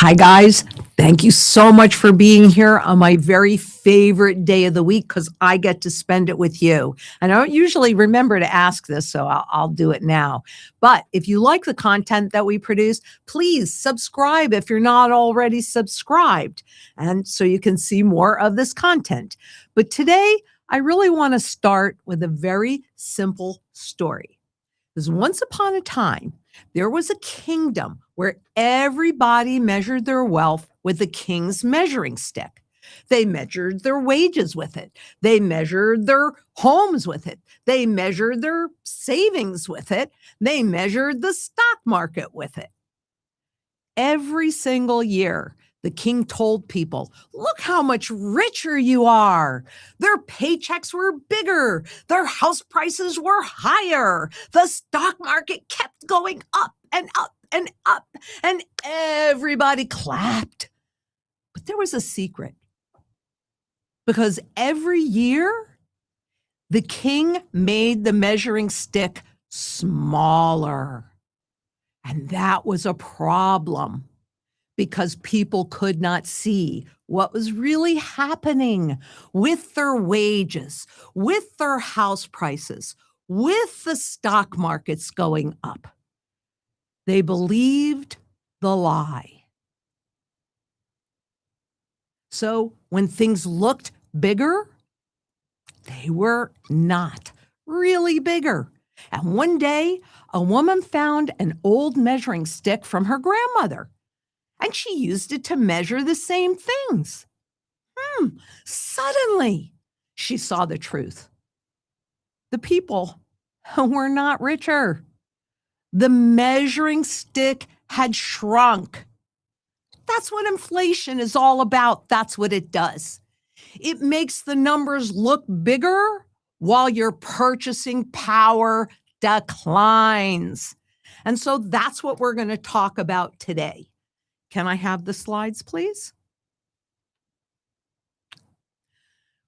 Hi, guys. Thank you so much for being here on my very favorite day of the week because I get to spend it with you. And I don't usually remember to ask this, so I'll do it now. But if you like the content that we produce, please subscribe if you're not already subscribed, and so you can see more of this content. But today, I really want to start with a very simple story. Because once upon a time, there was a kingdom where everybody measured their wealth with the king's measuring stick. They measured their wages with it. They measured their homes with it. They measured their savings with it. They measured the stock market with it. Every single year, the king told people, look how much richer you are. Their paychecks were bigger. Their house prices were higher. The stock market kept going up and up and up, and everybody clapped. But there was a secret. Because every year, the king made the measuring stick smaller. And that was a problem, because people could not see what was really happening with their wages, with their house prices, with the stock markets going up. They believed the lie. So when things looked bigger, they were not really bigger. And one day, a woman found an old measuring stick from her grandmother, and she used it to measure the same things. Suddenly, she saw the truth. The people were not richer. The measuring stick had shrunk. That's what inflation is all about. That's what it does. It makes the numbers look bigger while your purchasing power declines. And so that's what we're going to talk about today. Can I have the slides, please?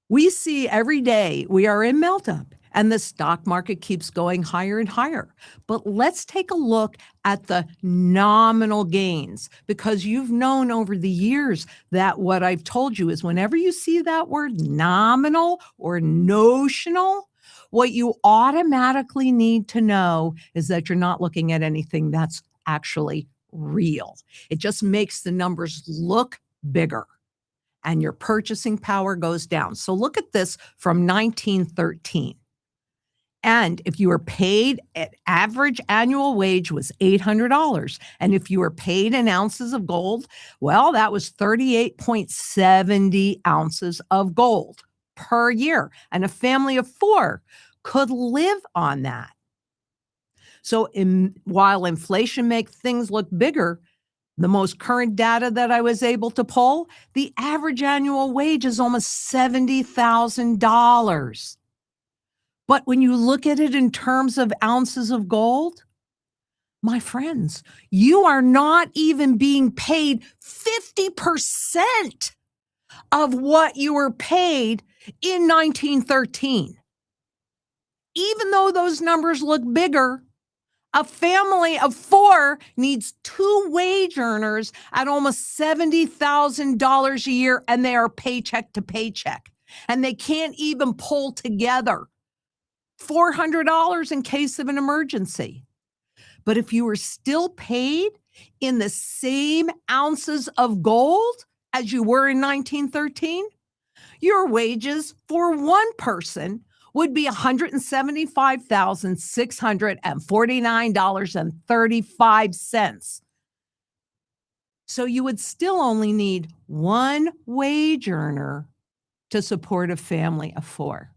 We see every day we are in melt-up, and the stock market keeps going higher and higher. But let's take a look at the nominal gains, because you've known over the years that what I've told you is whenever you see that word nominal or notional, what you automatically need to know is that you're not looking at anything that's actually real. It just makes the numbers look bigger and your purchasing power goes down. So look at this from 1913. And if you were paid, an average annual wage was $800. And if you were paid in ounces of gold, well, that was 38.70 ounces of gold per year. And a family of four could live on that. So while inflation makes things look bigger, the most current data that I was able to pull, the average annual wage is almost $70,000. But when you look at it in terms of ounces of gold, my friends, you are not even being paid 50% of what you were paid in 1913. Even though those numbers look bigger, a family of four needs two wage earners at almost $70,000 a year, and they are paycheck to paycheck. And they can't even pull together $400 in case of an emergency. But if you were still paid in the same ounces of gold as you were in 1913, your wages for one person would be $175,649.35. So you would still only need one wage earner to support a family of four.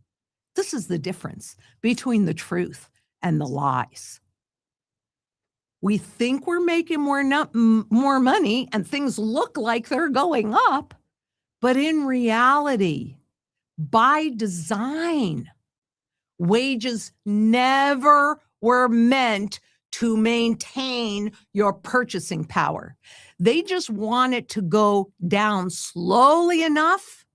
This is the difference between the truth and the lies. We think we're making more money and things look like they're going up, but in reality, by design, wages never were meant to maintain your purchasing power. They just want it to go down slowly enough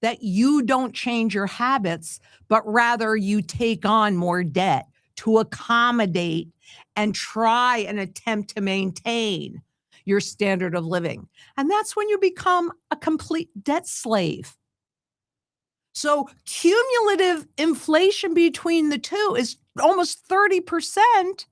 that you don't change your habits, but rather you take on more debt to accommodate and try and attempt to maintain your standard of living. And that's when you become a complete debt slave. So cumulative inflation between the two is almost 30%.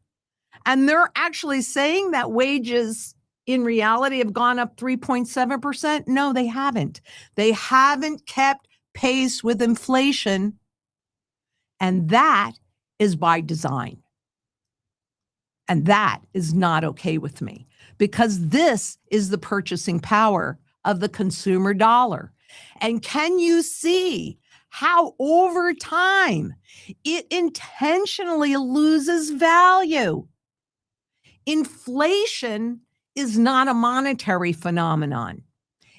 And they're actually saying that wages in reality have gone up 3.7%. No, they haven't. They haven't kept pace with inflation. And that is by design. And that is not okay with me, because this is the purchasing power of the consumer dollar. And can you see how over time it intentionally loses value? Inflation is not a monetary phenomenon.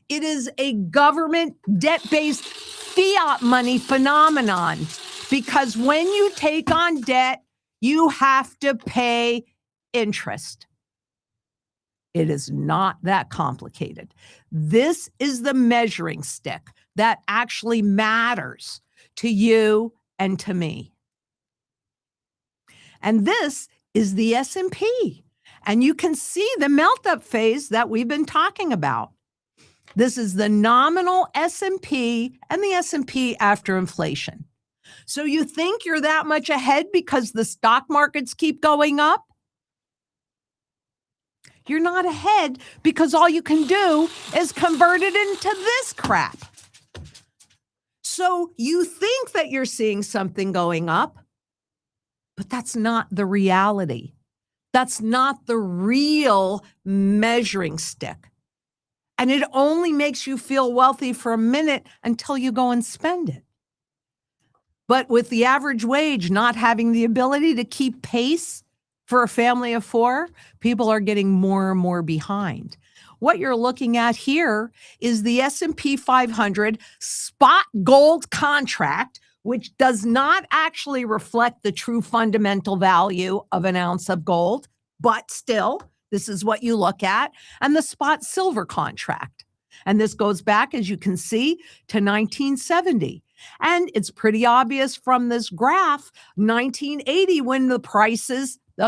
It is a government debt-based fiat money phenomenon, because when you take on debt, you have to pay interest. It is not that complicated. This is the measuring stick that actually matters to you and to me. And this is the S&P. And you can see the melt-up phase that we've been talking about. This is the nominal S&P and the S&P after inflation. So you think you're that much ahead because the stock markets keep going up? You're not ahead because all you can do is convert it into this crap. So you think that you're seeing something going up, but that's not the reality. That's not the real measuring stick. And it only makes you feel wealthy for a minute until you go and spend it. But with the average wage not having the ability to keep pace for a family of four, people are getting more and more behind. What you're looking at here is the S&P 500 spot gold contract, which does not actually reflect the true fundamental value of an ounce of gold, but still, this is what you look at, and the spot silver contract. And this goes back, as you can see, to 1970. And it's pretty obvious from this graph, 1980, when the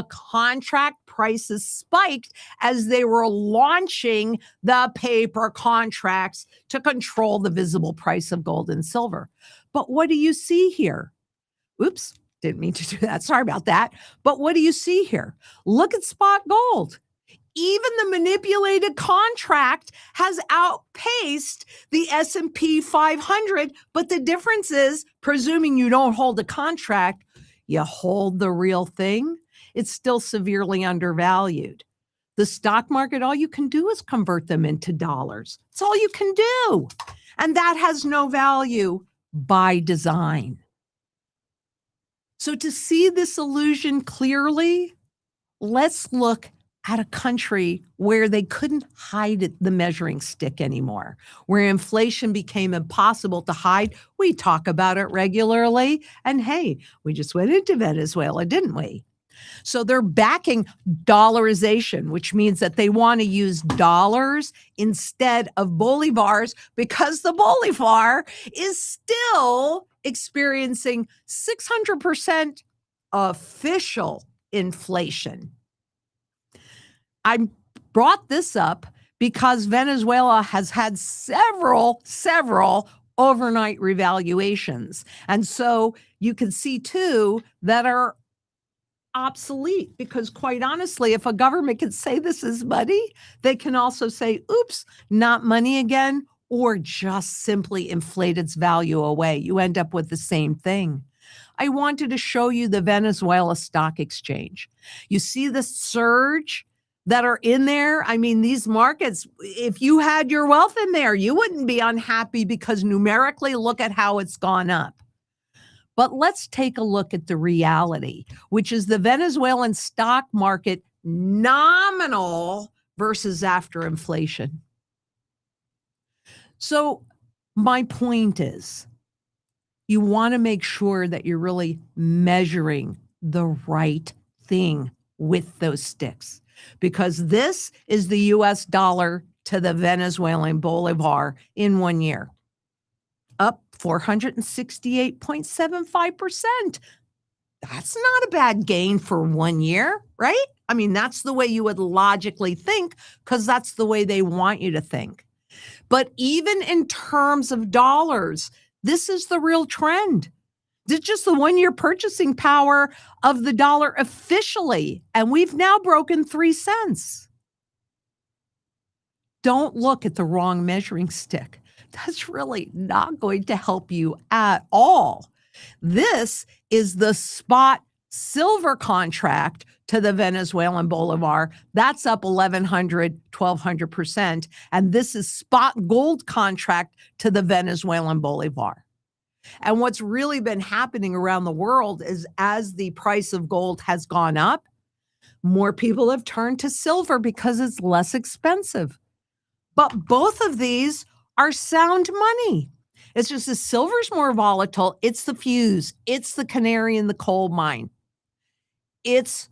contract prices spiked as they were launching the paper contracts to control the visible price of gold and silver. But what do you see here? Oops, didn't mean to do that. Sorry about that. But what do you see here? Look at spot gold. Even the manipulated contract has outpaced the S&P 500. But the difference is, presuming you don't hold a contract, you hold the real thing, it's still severely undervalued. The stock market, all you can do is convert them into dollars. That's all you can do. And that has no value by design. So to see this illusion clearly, let's look at a country where they couldn't hide the measuring stick anymore, where inflation became impossible to hide. We talk about it regularly. And hey, we just went into Venezuela, didn't we? So they're backing dollarization, which means that they want to use dollars instead of bolivars, because the bolivar is still experiencing 600% official inflation. I brought this up because Venezuela has had several overnight revaluations. And so you can see too that are obsolete, because quite honestly, if a government can say this is money, they can also say, oops, not money again, or just simply inflate its value away. You end up with the same thing. I wanted to show you the Venezuela Stock Exchange. You see the surge that are in there? I mean, these markets, if you had your wealth in there, you wouldn't be unhappy, because numerically, look at how it's gone up. But let's take a look at the reality, which is the Venezuelan stock market nominal versus after inflation. So my point is, you want to make sure that you're really measuring the right thing with those sticks, because this is the US dollar to the Venezuelan bolivar in 1 year, up 468.75%. That's not a bad gain for 1 year, right? I mean, that's the way you would logically think because that's the way they want you to think. But even in terms of dollars, this is the real trend. It's just the 1-year purchasing power of the dollar officially, and we've now broken 3 cents. Don't look at the wrong measuring stick. That's really not going to help you at all. This is the spot silver contract to the Venezuelan bolivar. That's up 1,100, 1,200%. And this is spot gold contract to the Venezuelan bolivar. And what's really been happening around the world is as the price of gold has gone up, more people have turned to silver because it's less expensive. But both of these are sound money. It's just the silver's more volatile. It's the fuse. It's the canary in the coal mine. It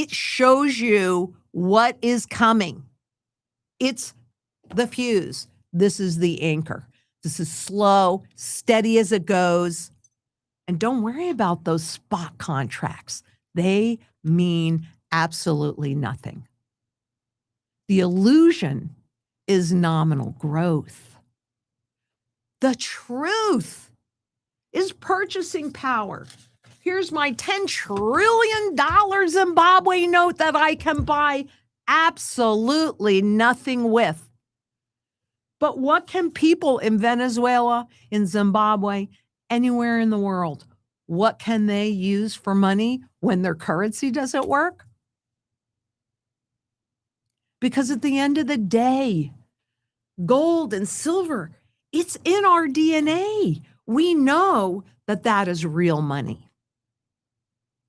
shows you what is coming. It's the fuse. This is the anchor. This is slow, steady as it goes. And don't worry about those spot contracts. They mean absolutely nothing. The illusion is nominal growth. The truth is purchasing power. Here's my $10 trillion Zimbabwe note that I can buy absolutely nothing with. But what can people in Venezuela, in Zimbabwe, anywhere in the world, what can they use for money when their currency doesn't work? Because at the end of the day, gold and silver, it's in our DNA. We know that that is real money.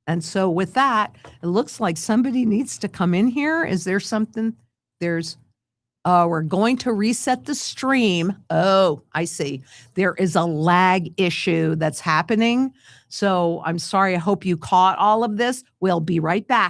And so with that, it looks like somebody needs to come in here. Is there something? We're going to reset the stream. Oh, I see. There is a lag issue that's happening. So I'm sorry. I hope you caught all of this. We'll be right back.